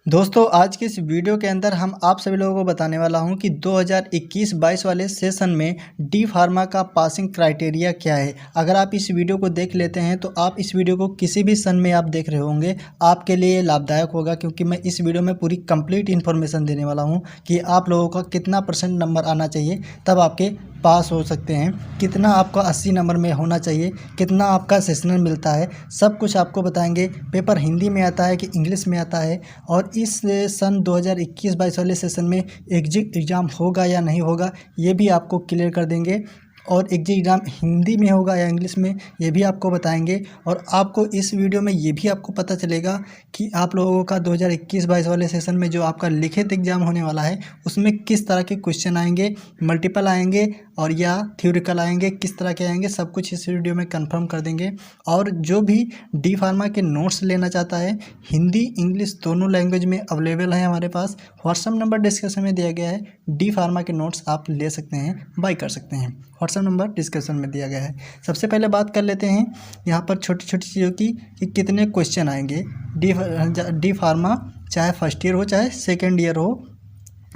दोस्तों आज के इस वीडियो के अंदर हम आप सभी लोगों को बताने वाला हूं कि 2021-22 वाले सेशन में डी फार्मा का पासिंग क्राइटेरिया क्या है। अगर आप इस वीडियो को देख लेते हैं तो आप इस वीडियो को किसी भी सन में आप देख रहे होंगे आपके लिए लाभदायक होगा, क्योंकि मैं इस वीडियो में पूरी कंप्लीट इन्फॉर्मेशन देने वाला हूं कि आप लोगों का कितना % नंबर आना चाहिए तब आपके पास हो सकते हैं, कितना आपका 80 नंबर में होना चाहिए, कितना आपका सेशनल मिलता है, सब कुछ आपको बताएंगे। पेपर हिंदी में आता है कि इंग्लिश में आता है, और इस सन 2021-22 वाले सेशन में एग्जिट एग्ज़ाम होगा या नहीं होगा ये भी आपको क्लियर कर देंगे, और एग्जिट एग्ज़ाम हिंदी में होगा या इंग्लिश में ये भी आपको बताएंगे। और आपको इस वीडियो में ये भी आपको पता चलेगा कि आप लोगों का 2021-22 वाले सेशन में जो आपका लिखित एग्ज़ाम होने वाला है उसमें किस तरह के क्वेश्चन आएंगे, मल्टीपल आएंगे और या थ्योरिकल आएंगे, किस तरह के आएंगे, सब कुछ इस वीडियो में कंफर्म कर देंगे। और जो भी डी फार्मा के नोट्स लेना चाहता है, हिंदी इंग्लिश दोनों लैंग्वेज में अवेलेबल है हमारे पास। व्हाट्सअप नंबर डिस्क्रिप्शन में दिया गया है, डी फार्मा के नोट्स आप ले सकते हैं, बाय कर सकते हैं। व्हाट्सअप नंबर डिस्क्रिप्शन में दिया गया है। सबसे पहले बात कर लेते हैं यहाँ पर छोटी छोटी चीज़ों की कि कितने क्वेश्चन आएंगे डी फार्मा, चाहे फर्स्ट ईयर हो चाहे सेकेंड ईयर हो।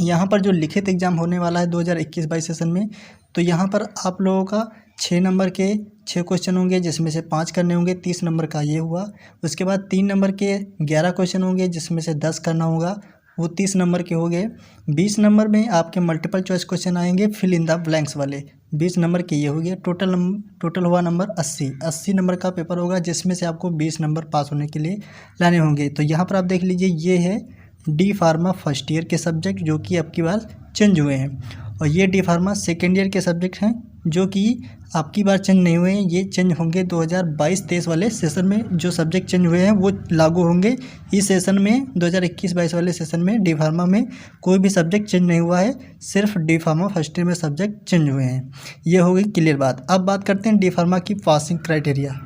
यहाँ पर जो लिखित एग्ज़ाम होने वाला है 2021-22 सेशन में, तो यहाँ पर आप लोगों का 6 नंबर के 6 क्वेश्चन होंगे, जिसमें से 5 करने होंगे, 30 नंबर का ये हुआ। उसके बाद 3 नंबर के 11 क्वेश्चन होंगे, जिसमें से 10 करना होगा, वो 30 नंबर के हो गए। 20 नंबर में आपके मल्टीपल चॉइस क्वेश्चन आएंगे, फिल इन द ब्लैंक्स वाले, 20 नंबर के ये हो गए। टोटल हुआ नंबर 80 नंबर का पेपर होगा, जिसमें से आपको 20 नंबर पास होने के लिए लाने होंगे। तो यहाँ पर आप देख लीजिए, ये है डी फार्मा फर्स्ट ईयर के सब्जेक्ट जो कि अब की बार चेंज हुए हैं, और ये डी फार्मा सेकेंड ईयर के सब्जेक्ट हैं जो कि आपकी बार चेंज नहीं हुए हैं। ये चेंज होंगे 2022-23 वाले सेशन में। जो सब्जेक्ट चेंज हुए हैं वो लागू होंगे इस सेशन में। 2021-22 वाले सेशन में डी फार्मा में कोई भी सब्जेक्ट चेंज नहीं हुआ है, सिर्फ डी फार्मा फर्स्ट ईयर में सब्जेक्ट चेंज हुए हैं। ये हो गई क्लियर बात। अब बात करते हैं डी फार्मा की पासिंग क्राइटेरिया।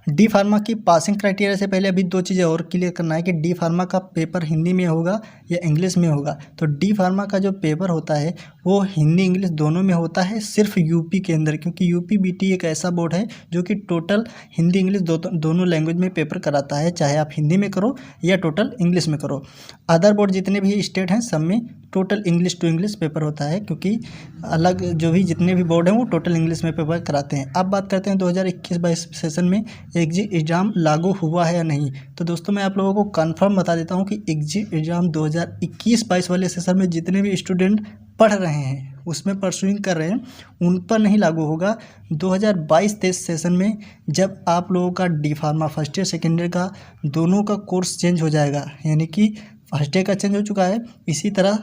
डी फार्मा की पासिंग क्राइटेरिया से पहले अभी 2 चीज़ें और क्लियर करना है कि डी फार्मा का पेपर हिंदी में होगा या इंग्लिश में होगा। तो डी फार्मा का जो पेपर होता है वो हिंदी इंग्लिश दोनों में होता है, सिर्फ यूपी के अंदर, क्योंकि यूपी बीटी एक ऐसा बोर्ड है जो कि टोटल हिंदी इंग्लिश दोनों लैंग्वेज में पेपर कराता है, चाहे आप हिंदी में करो या टोटल इंग्लिश में करो। अदर बोर्ड जितने भी स्टेट हैं सब में total English to English paper होता है, क्योंकि अलग जो भी जितने भी बोर्ड हैं वो टोटल इंग्लिश में पेपर कराते हैं। अब बात करते हैं 2021-22 सेशन में एग्जिट एग्ज़ाम लागू हुआ है या नहीं। तो दोस्तों मैं आप लोगों को कंफर्म बता देता हूं कि एग्जिट एग्ज़ाम 2021-22 वाले सेशन में जितने भी स्टूडेंट पढ़ रहे हैं, उसमें परसुइंग कर रहे हैं, उन पर नहीं लागू होगा। 2022-23 सेशन में जब आप लोगों का D pharma first year second year का दोनों का कोर्स चेंज हो जाएगा, यानी कि फर्स्ट ईयर का चेंज हो चुका है, इसी तरह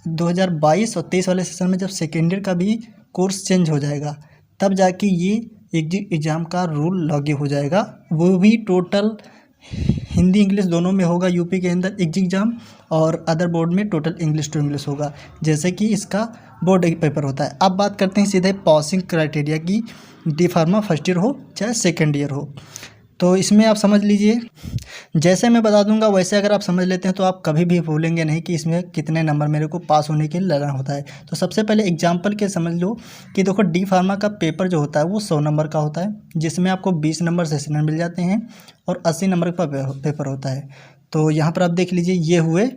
2022 और 23 वाले सेशन में जब सेकेंड ईयर का भी कोर्स चेंज हो जाएगा, तब जाके ये एग्जिट एग्ज़ाम का रूल लागू हो जाएगा। वो भी टोटल हिंदी इंग्लिश दोनों में होगा यूपी के अंदर एग्जिट एग्ज़ाम, और अदर बोर्ड में टोटल इंग्लिश टू इंग्लिश होगा, जैसे कि इसका बोर्ड पेपर होता है। अब बात करते हैं सीधे पासिंग क्राइटेरिया की, डी फार्मा फर्स्ट ईयर हो चाहे सेकेंड ईयर हो। तो इसमें आप समझ लीजिए, जैसे मैं बता दूंगा वैसे अगर आप समझ लेते हैं तो आप कभी भी भूलेंगे नहीं कि इसमें कितने नंबर मेरे को पास होने के लिए लगाना होता है। तो सबसे पहले एग्जांपल के समझ लो कि देखो डी फार्मा का पेपर जो होता है वो 100 नंबर का होता है, जिसमें आपको 20 नंबर सेशनल मिल जाते हैं और 80 नंबर का पेपर होता है। तो यहाँ पर आप देख लीजिए, ये हुए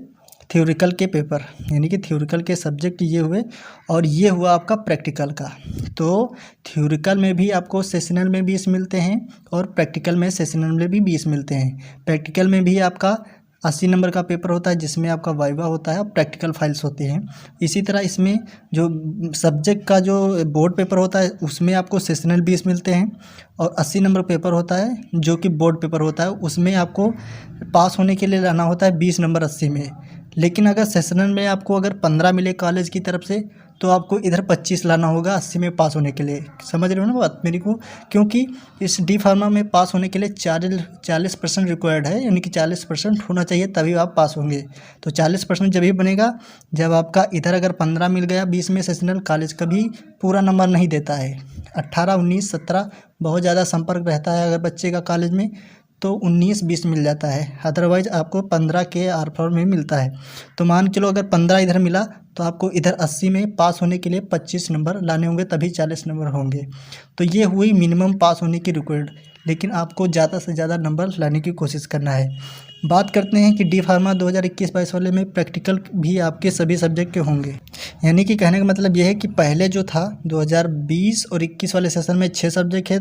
थ्योरिकल के पेपर, यानी कि थ्योरिकल के सब्जेक्ट ये हुए, और ये हुआ आपका प्रैक्टिकल का। तो थ्योरिकल में भी आपको सेशनल में 20 मिलते हैं और प्रैक्टिकल में सेशनल में भी 20 मिलते हैं। प्रैक्टिकल में भी आपका 80 नंबर का पेपर होता है, जिसमें आपका वाइवा होता है और प्रैक्टिकल फाइल्स होती हैं। इसी तरह इसमें जो सब्जेक्ट का जो बोर्ड पेपर होता है उसमें आपको सेशनल 20 मिलते हैं, और 80 नंबर पेपर होता है जो कि बोर्ड पेपर होता है, उसमें आपको पास होने के लिए लाना होता है 20 नंबर 80 में। लेकिन अगर सेशनल में आपको अगर 15 मिले कॉलेज की तरफ से, तो आपको इधर 25 लाना होगा 80 में पास होने के लिए। समझ रहे हो ना बात मेरी को, क्योंकि इस डी फार्मा में पास होने के लिए 40% रिक्वायर्ड है, यानी कि 40% होना चाहिए तभी आप पास होंगे। तो 40% जब ही बनेगा जब आपका इधर अगर 15 मिल गया 20 में सेशनल, कॉलेज कभी पूरा नंबर नहीं देता है। 18, 19, 17 बहुत ज़्यादा संपर्क रहता है अगर बच्चे का कॉलेज में, तो 19-20 मिल जाता है, अदरवाइज़ आपको 15 के आर पार में मिलता है। तो मान के चलो अगर 15 इधर मिला तो आपको इधर 80 में पास होने के लिए 25 नंबर लाने होंगे, तभी 40 नंबर होंगे। तो ये हुई मिनिमम पास होने की रिक्वायर्ड, लेकिन आपको ज़्यादा से ज़्यादा नंबर लाने की कोशिश करना है। बात करते हैं कि डी फार्मा 2021-22 वाले में प्रैक्टिकल भी आपके सभी सब्जेक्ट के होंगे। यानी कि कहने का मतलब ये है कि पहले जो था 2020 और 21 वाले सेशन में 6 सब्जेक्ट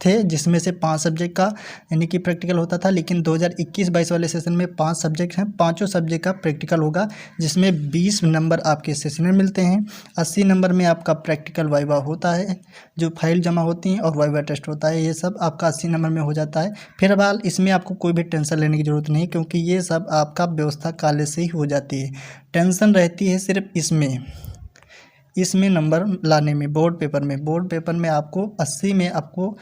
थे, जिसमें से 5 सब्जेक्ट का यानी कि प्रैक्टिकल होता था। लेकिन 2021-22 वाले सेशन में 5 सब्जेक्ट हैं, पाँचों सब्जेक्ट का प्रैक्टिकल होगा, जिसमें 20 नंबर आपके सेशन में मिलते हैं। 80 नंबर में आपका प्रैक्टिकल वाइवा होता है, जो फाइल जमा होती हैं, और वाइवा टेस्ट होता है। ये सब आपका 80 नंबर में हो जाता है। फिर अब इसमें आपको कोई भी टेंशन लेने की ज़रूरत नहीं, क्योंकि ये सब आपका व्यवस्था कॉलेज से ही हो जाती है। टेंशन रहती है सिर्फ इसमें नंबर लाने में। बोर्ड पेपर में आपको 80 में आपको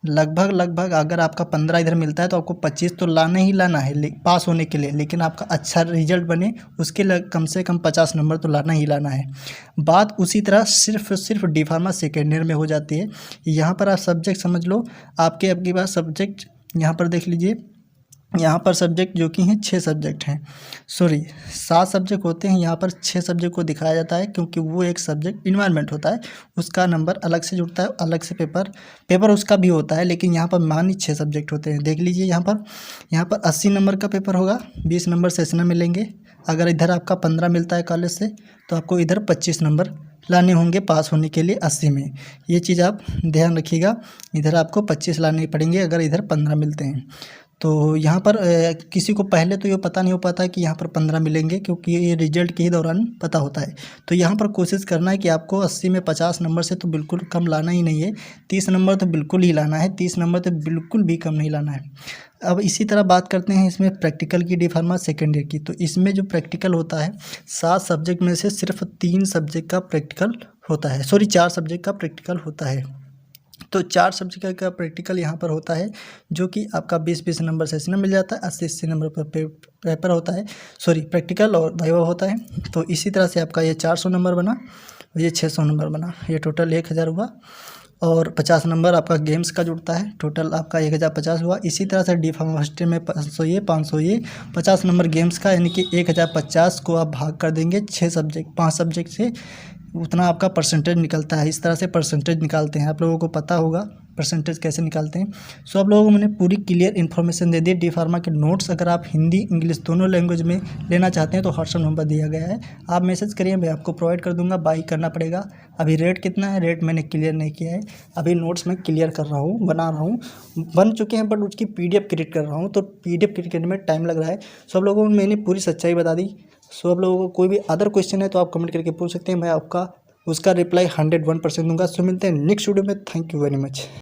लगभग अगर आपका 15 इधर मिलता है तो आपको 25 तो लाना ही लाना है पास होने के लिए। लेकिन आपका अच्छा रिजल्ट बने उसके लिए कम से कम 50 नंबर तो लाना ही लाना है। बात उसी तरह सिर्फ डी फार्मा सेकेंड ईयर में हो जाती है। यहाँ पर आप सब्जेक्ट समझ लो, आपके पास सब्जेक्ट यहाँ पर देख लीजिए। यहाँ पर सब्जेक्ट जो कि हैं 6 सब्जेक्ट हैं, 7 सब्जेक्ट होते हैं। यहाँ पर 6 सब्जेक्ट को दिखाया जाता है, क्योंकि वो एक सब्जेक्ट इन्वायरमेंट होता है, उसका नंबर अलग से जुड़ता है, अलग से पेपर उसका भी होता है। लेकिन यहाँ पर मानी 6 सब्जेक्ट होते हैं। देख लीजिए यहाँ पर 80 नंबर का पेपर होगा, 20 नंबर सेशनल मिलेंगे। अगर इधर आपका 15 मिलता है कॉलेज से तो आपको इधर 25 नंबर लाने होंगे पास होने के लिए 80 में। ये चीज़ आप ध्यान रखिएगा, इधर आपको 25 लाने पड़ेंगे अगर इधर 15 मिलते हैं। तो यहाँ पर किसी को पहले तो ये पता नहीं हो पाता है कि यहाँ पर 15 मिलेंगे, क्योंकि ये रिजल्ट के ही दौरान पता होता है। तो यहाँ पर कोशिश करना है कि आपको 80 में 50 नंबर से तो बिल्कुल कम लाना ही नहीं है, 30 नंबर तो बिल्कुल ही लाना है, 30 नंबर तो बिल्कुल भी कम नहीं लाना है। अब इसी तरह बात करते हैं इसमें प्रैक्टिकल की, डी फार्मा सेकेंड ईयर की। तो इसमें जो प्रैक्टिकल होता है 7 सब्जेक्ट में से सिर्फ 3 सब्जेक्ट का प्रैक्टिकल होता है, 4 सब्जेक्ट का प्रैक्टिकल होता है। तो 4 सब्जेक्ट का प्रैक्टिकल यहाँ पर होता है, जो कि आपका 20-20 नंबर सेशन में मिल जाता है, 80-80 नंबर पर पेपर होता है, प्रैक्टिकल और वाइवा होता है। तो इसी तरह से आपका ये 400 नंबर बना, ये 600 नंबर बना, ये टोटल 1000 हुआ। और 50 नंबर आपका गेम्स का जुड़ता है, टोटल आपका 1050 हुआ। इसी तरह से डी फार्मा हॉस्टल में 500 ये 50 नंबर गेम्स का, यानी कि 1050 को आप भाग कर देंगे 5 सब्जेक्ट से, उतना आपका परसेंटेज निकलता है। इस तरह से परसेंटेज निकालते हैं, आप लोगों को पता होगा परसेंटेज कैसे निकालते हैं। सो आप लोगों को मैंने पूरी क्लियर इन्फॉर्मेशन दे दी। डी फार्मा के नोट्स अगर आप हिंदी इंग्लिश दोनों लैंग्वेज में लेना चाहते हैं तो व्हाट्सएप नंबर दिया गया है, आप मैसेज करिए, मैं आपको प्रोवाइड कर दूंगा। बाई करना पड़ेगा। अभी रेट कितना है, रेट मैंने क्लियर नहीं किया है, अभी नोट्स मैं क्लियर कर रहा हूँ, बना रहा हूँ, बन चुके हैं, बट उसकी PDF क्रिएट कर रहा हूँ, तो PDF क्रिएट करने में टाइम लग रहा है। सो आप लोगों को मैंने पूरी सच्चाई बता दी। सो आप लोगों को कोई भी अदर क्वेश्चन है तो आप कमेंट करके पूछ सकते हैं, मैं आपका उसका रिप्लाई 101% दूंगा। सो मिलते हैं नेक्स्ट वीडियो में। Thank you very much.